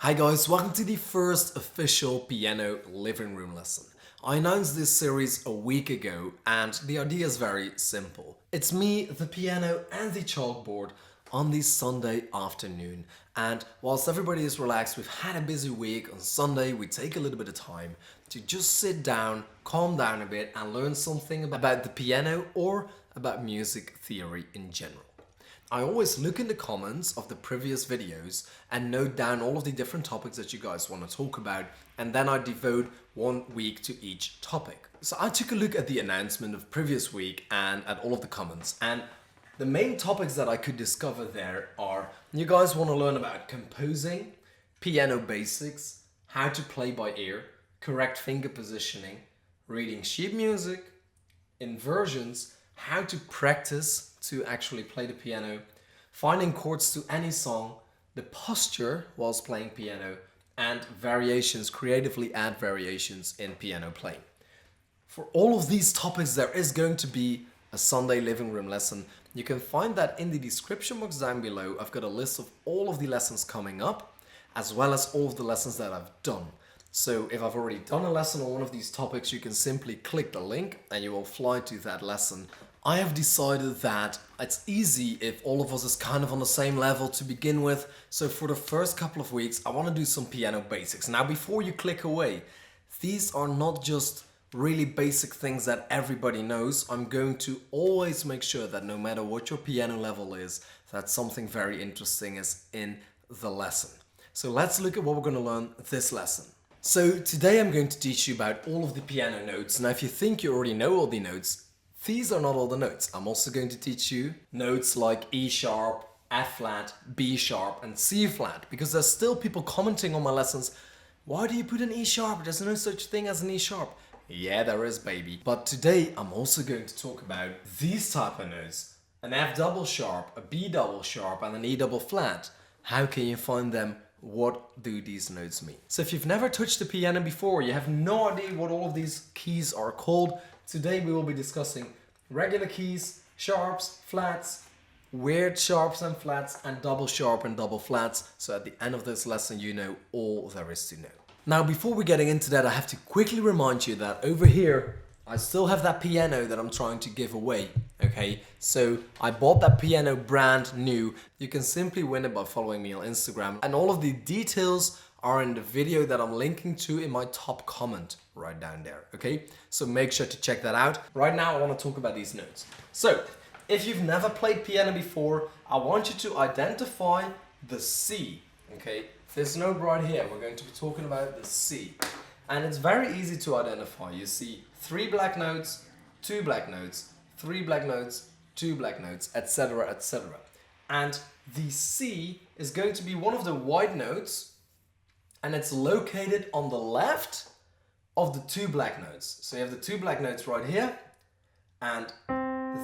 Hi guys, welcome to the first official piano living room lesson. I announced this series a week ago and the idea is very simple. It's me, the piano and the chalkboard on the Sunday afternoon, and whilst everybody is relaxed, we've had a busy week. On Sunday we take a little bit of time to just sit down, calm down a bit and learn something about the piano or about music theory in general. I always look in the comments of the previous videos and note down all of the different topics that you guys want to talk about, and then I devote 1 week to each topic. So I took a look at the announcement of previous week and at all of the comments, and the main topics that I could discover there are you guys want to learn about composing, piano basics, how to play by ear, correct finger positioning, reading sheet music, inversions, how to practice to actually play the piano, finding chords to any song, the posture whilst playing piano, and variations, creatively add variations in piano playing. For all of these topics, there is going to be a Sunday living room lesson. You can find that in the description box down below. I've got a list of all of the lessons coming up, as well as all of the lessons that I've done. So if I've already done a lesson on one of these topics, you can simply click the link and you will fly to that lesson. I have decided that it's easy if all of us is kind of on the same level to begin with. So for the first couple of weeks, I want to do some piano basics. Now, before you click away, these are not just really basic things that everybody knows. I'm going to always make sure that no matter what your piano level is, that something very interesting is in the lesson. So let's look at what we're going to learn this lesson. So today I'm going to teach you about all of the piano notes. Now if you think you already know all the notes, these are not all the notes. I'm also going to teach you notes like E sharp, F flat, B sharp and C flat, because there's still people commenting on my lessons. Why do you put an E sharp? There's no such thing as an E sharp. Yeah, there is, baby. But today I'm also going to talk about these type of notes. An F double sharp, a B double sharp and an E double flat. How can you find them? What do these notes mean? So if you've never touched the piano before, you have no idea what all of these keys are called, today we will be discussing regular keys, sharps, flats, weird sharps and flats, and double sharp and double flats. So at the end of this lesson, you know all there is to know. Now, before we getting into that, I have to quickly remind you that over here, I still have that piano that I'm trying to give away, okay? So I bought that piano brand new. You can simply win it by following me on Instagram. And all of the details are in the video that I'm linking to in my top comment right down there, okay? So make sure to check that out. Right now, I want to talk about these notes. So if you've never played piano before, I want you to identify the C, okay? This note right here, we're going to be talking about the C. And it's very easy to identify. You see 3 black notes, 2 black notes, 3 black notes, 2 black notes, etc., etc. And the C is going to be one of the white notes, and it's located on the left of the 2 black notes. So you have the 2 black notes right here, and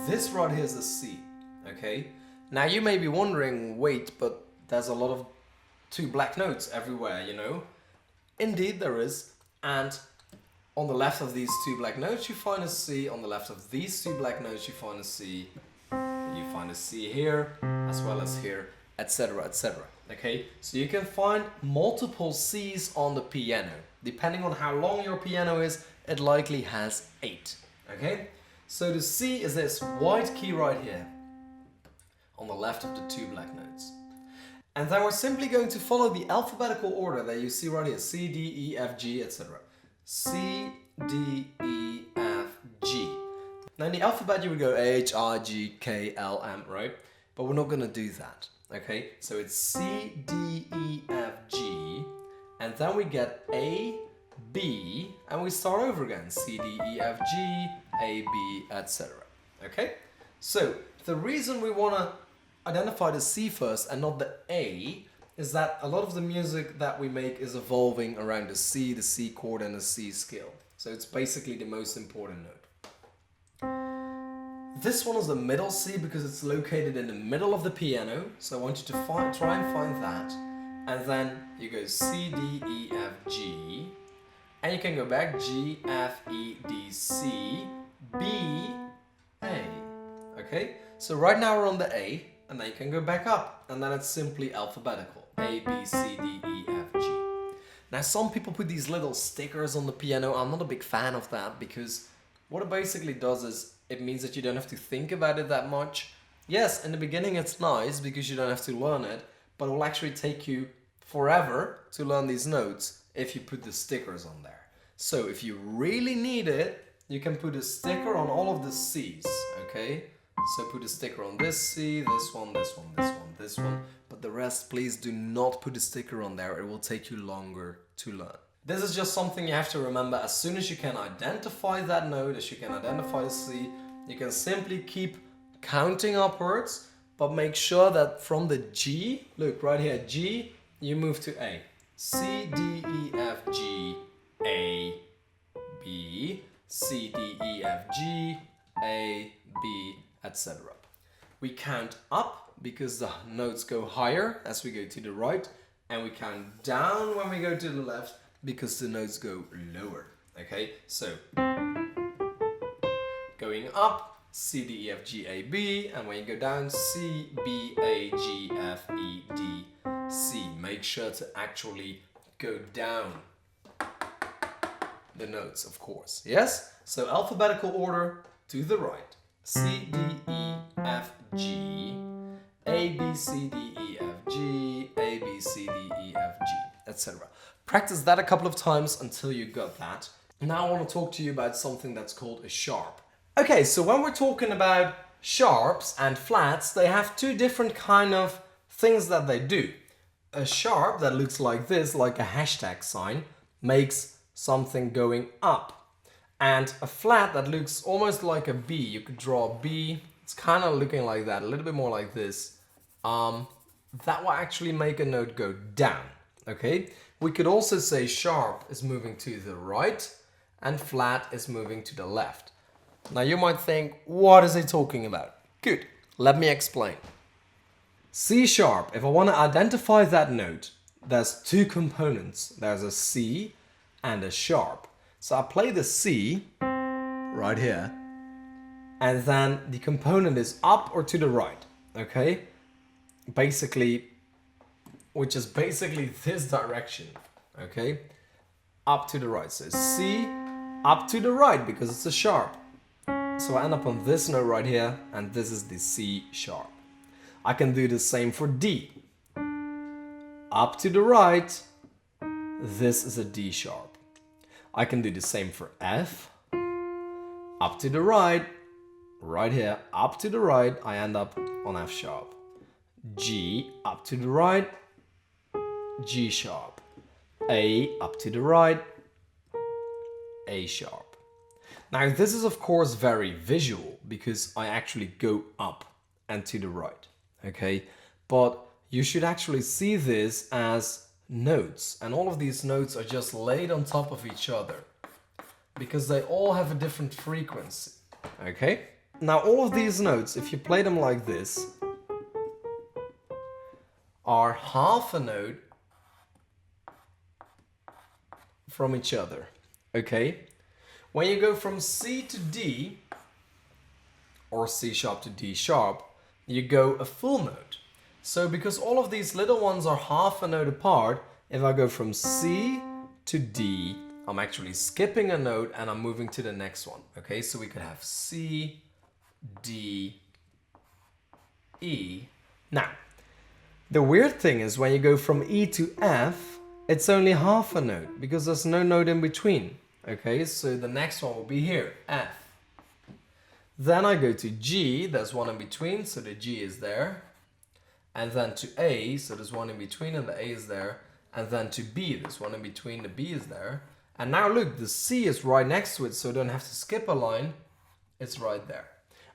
this right here is the C, okay? Now you may be wondering, wait, but there's a lot of 2 black notes everywhere, you know? Indeed there is. And on the left of these 2 black notes you find a C, on the left of these 2 black notes you find a C, you find a C here, as well as here, etc., etc. Okay, so you can find multiple C's on the piano. Depending on how long your piano is, it likely has 8. Okay, so the C is this white key right here, on the left of the 2 black notes. And then we're simply going to follow the alphabetical order that you see right here. C, D, E, F, G, etc. C, D, E, F, G. Now in the alphabet you would go H, I, G, K, L, M, right? But we're not going to do that, okay? So it's C, D, E, F, G. And then we get A, B. And we start over again. C, D, E, F, G, A, B, etc. Okay? So the reason we want to identify the C first and not the A is that a lot of the music that we make is evolving around the C chord and the C scale. So it's basically the most important note. This one is the middle C because it's located in the middle of the piano. So I want you to try and find that. And then you go C, D, E, F, G. And you can go back G, F, E, D, C, B, A. Okay? So right now we're on the A. And then you can go back up, and then it's simply alphabetical. A, B, C, D, E, F, G. Now, some people put these little stickers on the piano. I'm not a big fan of that because what it basically does is it means that you don't have to think about it that much. Yes, in the beginning it's nice because you don't have to learn it, but it will actually take you forever to learn these notes if you put the stickers on there. So if you really need it, you can put a sticker on all of the C's, okay? So put a sticker on this C, this one, this one, this one, this one. But the rest, please do not put a sticker on there. It will take you longer to learn. This is just something you have to remember. As soon as you can identify that note, as you can identify the C, you can simply keep counting upwards, but make sure that from the G, look right here, G, you move to A. C, D, E, F, G, A, B, C, D, E, F, G, A, B, etc. We count up because the notes go higher as we go to the right, and we count down when we go to the left because the notes go lower. Okay, so going up, C, D, E, F, G, A, B, and when you go down, C, B, A, G, F, E, D, C. Make sure to actually go down the notes, of course. Yes? So alphabetical order to the right. C, D, E, F, G, A, B, C, D, E, F, G, A, B, C, D, E, F, G, etc. Practice that a couple of times until you got that. Now I want to talk to you about something that's called a sharp. Okay, so when we're talking about sharps and flats, they have two different kind of things that they do. A sharp that looks like this, like a hashtag sign, makes something going up. And a flat that looks almost like a B, you could draw a B, it's kind of looking like that, a little bit more like this. That will actually make a note go down, okay? We could also say sharp is moving to the right and flat is moving to the left. Now you might think, what is he talking about? Good, let me explain. C sharp, if I want to identify that note, there's two components. There's a C and a sharp. So I play the C right here, and then the component is up or to the right, okay? Basically, which is basically this direction, okay? Up to the right, so C up to the right because it's a sharp. So I end up on this note right here, and this is the C sharp. I can do the same for D. Up to the right, this is a D sharp. I can do the same for F. Up to the right, right here, up to the right, I end up on F sharp. G, up to the right, G sharp. A, up to the right, A sharp. Now this is of course very visual because I actually go up and to the right, okay? But you should actually see this as notes, and all of these notes are just laid on top of each other because they all have a different frequency, okay? Now all of these notes, if you play them like this, are half a note from each other, okay? When you go from C to D, or C sharp to D sharp, you go a full note. So because all of these little ones are half a note apart, if I go from C to D, I'm actually skipping a note and I'm moving to the next one. Okay, so we could have C, D, E. Now, the weird thing is when you go from E to F, it's only half a note because there's no note in between. Okay, so the next one will be here, F. Then I go to G, there's one in between, so the G is there. And then to A, so there's one in between and the A is there. And then to B, there's one in between, the B is there. And now look, the C is right next to it, so I don't have to skip a line. It's right there.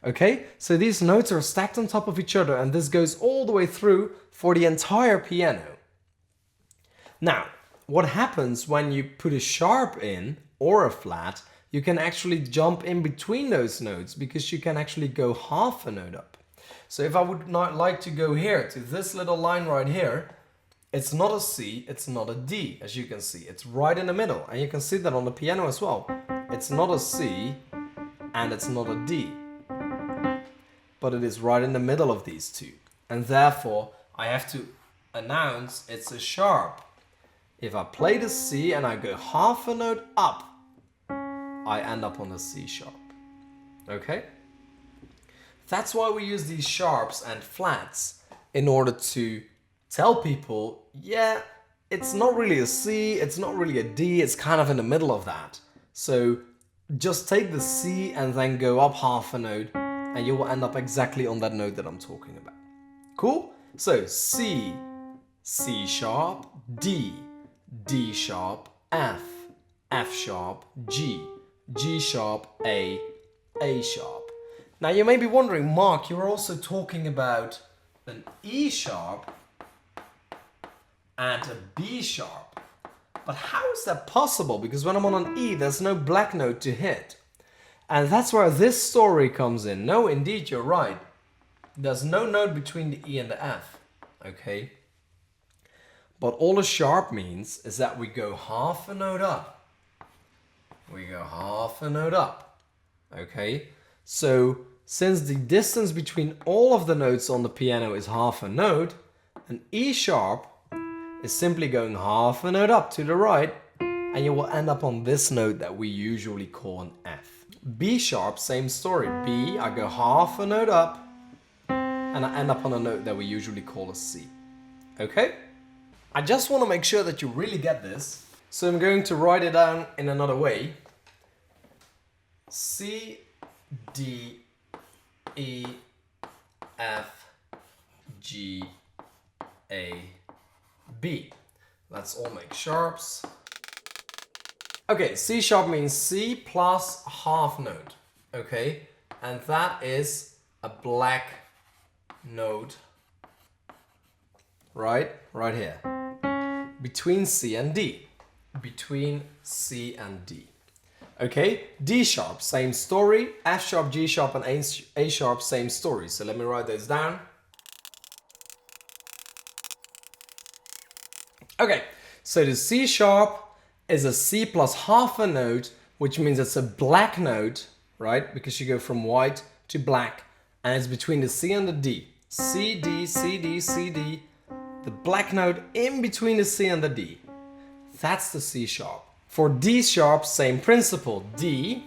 Okay, so these notes are stacked on top of each other, and this goes all the way through for the entire piano. Now, what happens when you put a sharp in or a flat, you can actually jump in between those notes because you can actually go half a note up. So if I would not like to go here to this little line right here, it's not a C, it's not a D, as you can see. It's right in the middle, and you can see that on the piano as well. It's not a C, and it's not a D. But it is right in the middle of these two. And therefore, I have to announce it's a sharp. If I play the C and I go half a note up, I end up on the C sharp. Okay? That's why we use these sharps and flats in order to tell people, yeah, it's not really a C, it's not really a D, it's kind of in the middle of that. So just take the C and then go up half a note and you will end up exactly on that note that I'm talking about. Cool? So C, C sharp, D, D sharp, F, F sharp, G, G sharp, A sharp. Now you may be wondering, Mark, you're also talking about an E sharp and a B sharp. But how is that possible? Because when I'm on an E, there's no black note to hit. And that's where this story comes in. No, indeed, you're right. There's no note between the E and the F. Okay? But all a sharp means is that we go half a note up. We go half a note up. Okay? So, since the distance between all of the notes on the piano is half a note, an E sharp is simply going half a note up to the right, and you will end up on this note that we usually call an F. B sharp, same story. B, I go half a note up, and I end up on a note that we usually call a C. Okay? I just want to make sure that you really get this, so I'm going to write it down in another way. C, D, E, F, G, A, B. Let's all make sharps. Okay, C sharp means C plus a half note. Okay, and that is a black note right here. Between C and D. Between C and D. Okay, D sharp, same story. F sharp, G sharp, and A sharp, same story. So let me write those down. Okay, so the C sharp is a C plus half a note, which means it's a black note, right? Because you go from white to black, and it's between the C and the D. C, D, C, D, C, D. The black note in between the C and the D. That's the C sharp. For D sharp, same principle. D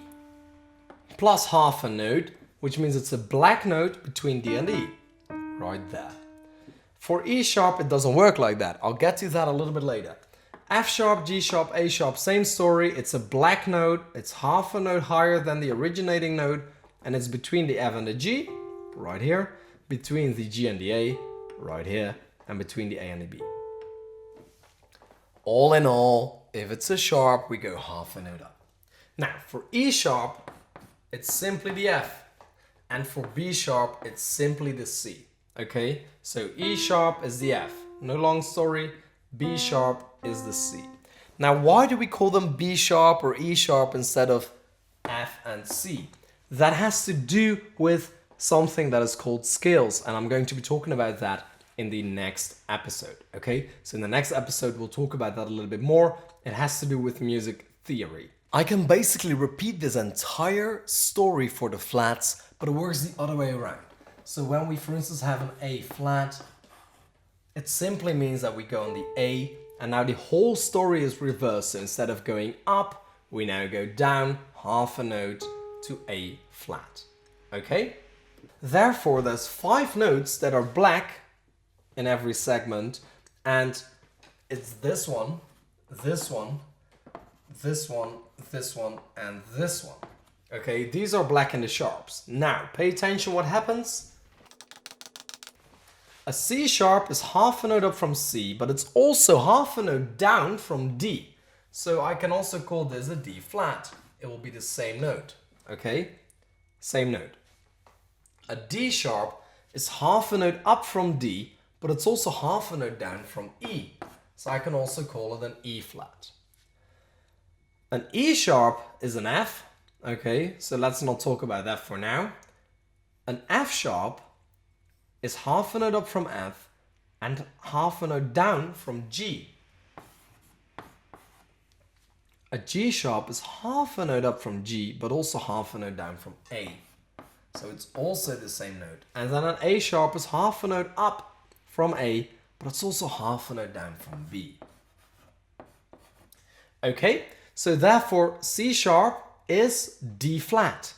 plus half a note, which means it's a black note between D and E. Right there. For E sharp, it doesn't work like that. I'll get to that a little bit later. F sharp, G sharp, A sharp, same story. It's a black note. It's half a note higher than the originating note. And it's between the F and the G, right here. Between the G and the A, right here. And between the A and the B. All in all, if it's a sharp, we go half a note up. Now, for E sharp, it's simply the F. And for B sharp, it's simply the C. Okay? So E sharp is the F. No long story. B sharp is the C. Now, why do we call them B sharp or E sharp instead of F and C? That has to do with something that is called scales. And I'm going to be talking about that in the next episode, okay? So in the next episode, we'll talk about that a little bit more. It has to do with music theory. I can basically repeat this entire story for the flats, but it works the other way around. So when we, for instance, have an A flat, it simply means that we go on the A, and now the whole story is reversed. So instead of going up, we now go down half a note to A flat, okay? Therefore, there's 5 notes that are black in every segment, and it's this one, this one, this one, this one, and this one. Okay, these are black in the sharps. Now, pay attention what happens. A C sharp is half a note up from C, but it's also half a note down from D. So I can also call this a D flat. It will be the same note, okay? Same note. A D sharp is half a note up from D, but it's also half a note down from E. So I can also call it an E flat. An E sharp is an F, okay? So let's not talk about that for now. An F sharp is half a note up from F and half a note down from G. A G sharp is half a note up from G, but also half a note down from A. So it's also the same note. And then an A sharp is half a note up from A, but it's also half a note down from B. Okay, so therefore C sharp is D flat.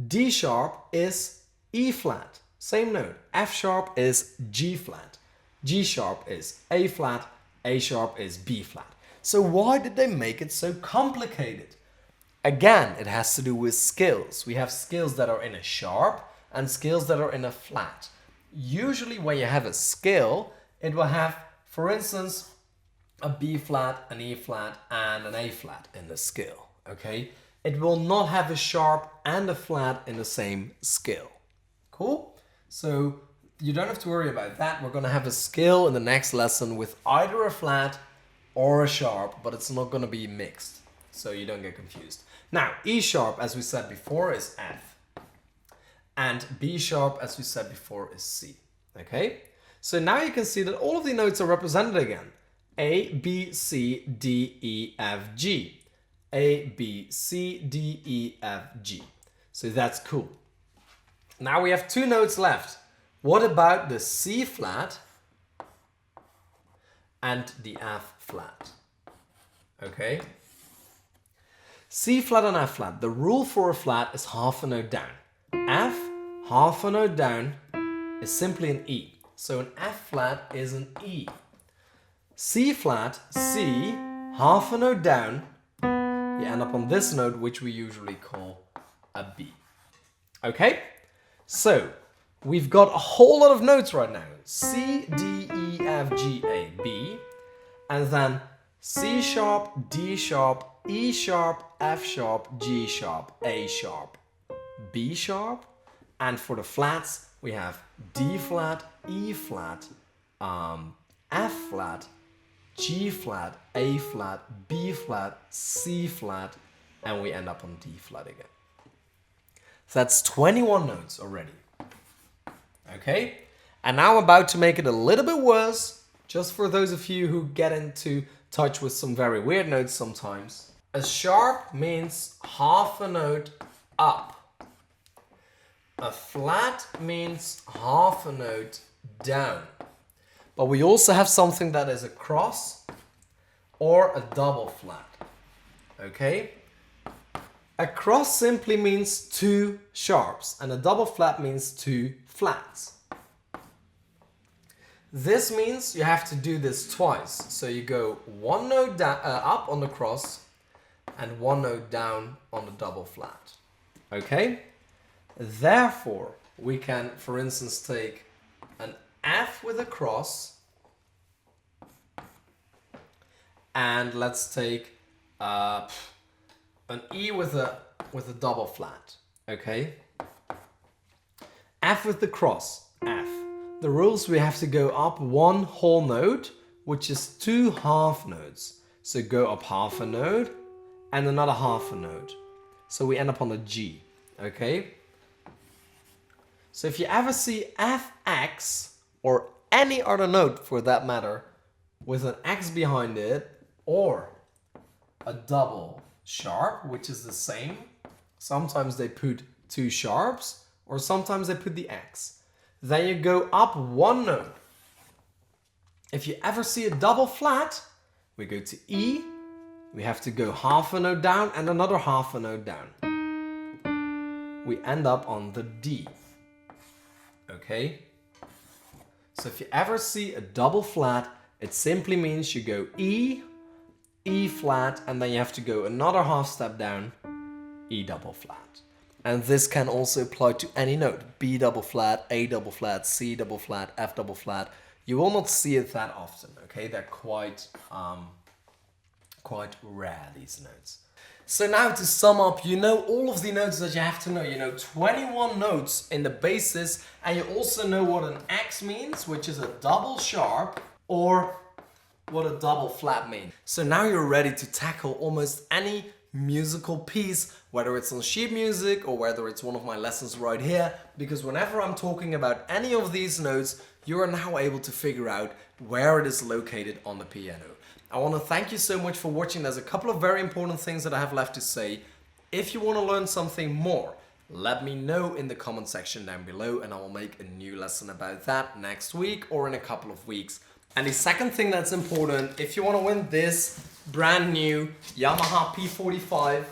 D sharp is E flat. Same note. F sharp is G flat. G sharp is A flat. A sharp is B flat. So why did they make it so complicated? Again, it has to do with scales. We have scales that are in a sharp and scales that are in a flat. Usually when you have a scale, it will have, for instance, a B flat, an E flat, and an A flat in the scale, okay? It will not have a sharp and a flat in the same scale. Cool? So you don't have to worry about that. We're gonna have a scale in the next lesson with either a flat or a sharp, but it's not gonna be mixed, so you don't get confused. Now, E sharp, as we said before, is F. And B sharp, as we said before, is C, okay? So now you can see that all of the notes are represented again. A, B, C, D, E, F, G. A, B, C, D, E, F, G. So that's cool. Now we have two notes left. What about the C flat and the F flat? Okay. C flat and F flat. The rule for a flat is half a note down. F, half a note down, is simply an E. So an F flat is an E. C flat, C, half a note down, you end up on this note, which we usually call a B. Okay? So, we've got a whole lot of notes right now. C, D, E, F, G, A, B. And then C sharp, D sharp, E sharp, F sharp, G sharp, A sharp, B sharp. And for the flats, we have D flat, E flat, F flat, G flat, A flat, B flat, C flat, and we end up on D flat again. So that's 21 notes already. Okay? And now I'm about to make it a little bit worse, just for those of you who get into touch with some very weird notes sometimes. A sharp means half a note up. A flat means half a note down. But we also have something that is a cross or a double flat. Okay? A cross simply means two sharps, and a double flat means two flats. This means you have to do this twice. So you go one note down, up on the cross and one note down on the double flat. Okay? Therefore, we can, for instance, take an F with a cross, and let's take an E with a double flat. Okay? F with the cross, F. The rules, we have to go up one whole note, which is two half notes. So go up half a note and another half a note. So we end up on a G. Okay? So if you ever see Fx, or any other note for that matter, with an X behind it, or a double sharp, which is the same, sometimes they put two sharps, or sometimes they put the X. Then you go up one note. If you ever see a double flat, we go to E, we have to go half a note down and another half a note down. We end up on the D. Okay? So if you ever see a double flat, it simply means you go E, E flat, and then you have to go another half step down, E double flat. And this can also apply to any note. B double flat, A double flat, C double flat, F double flat. You will not see it that often, okay? They're quite rare, these notes. So now to sum up, you know all of the notes that you have to know. You know 21 notes in the basis, and you also know what an X means, which is a double sharp, or what a double flat means. So now you're ready to tackle almost any musical piece, whether it's on sheet music or whether it's one of my lessons right here, because whenever I'm talking about any of these notes, you are now able to figure out where it is located on the piano. I want to thank you so much for watching. There's a couple of very important things that I have left to say. If you want to learn something more, let me know in the comment section down below, and I will make a new lesson about that next week or in a couple of weeks. And the second thing that's important, if you want to win this brand new Yamaha P45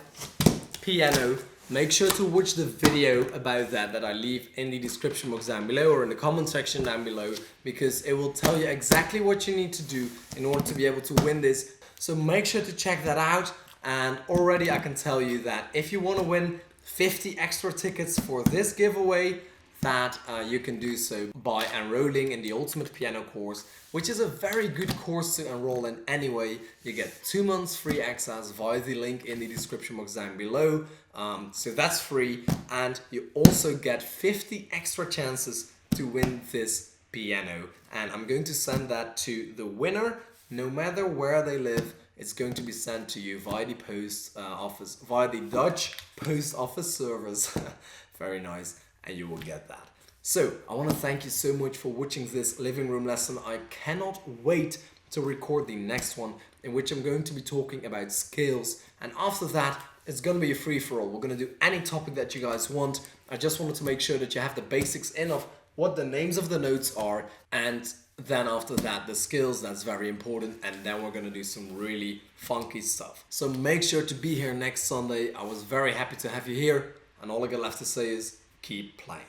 piano, make sure to watch the video about that I leave in the description box down below or in the comment section down below, because it will tell you exactly what you need to do in order to be able to win this. So make sure to check that out. And already I can tell you that if you want to win 50 extra tickets for this giveaway, that you can do so by enrolling in the Ultimate Piano course, which is a very good course to enroll in anyway. You get 2 months free access via the link in the description box down below. So that's free, and you also get 50 extra chances to win this piano. And I'm going to send that to the winner, no matter where they live. It's going to be sent to you via the post office, via the Dutch post office service. Very nice. And you will get that. So I want to thank you so much for watching this living room lesson. I cannot wait to record the next one, in which I'm going to be talking about scales. And after that, it's going to be a free-for-all. We're going to do any topic that you guys want. I just wanted to make sure that you have the basics in of what the names of the notes are, and then after that, the skills. That's very important. And then we're going to do some really funky stuff. So make sure to be here next Sunday. I was very happy to have you here. And all I got left to say is keep playing.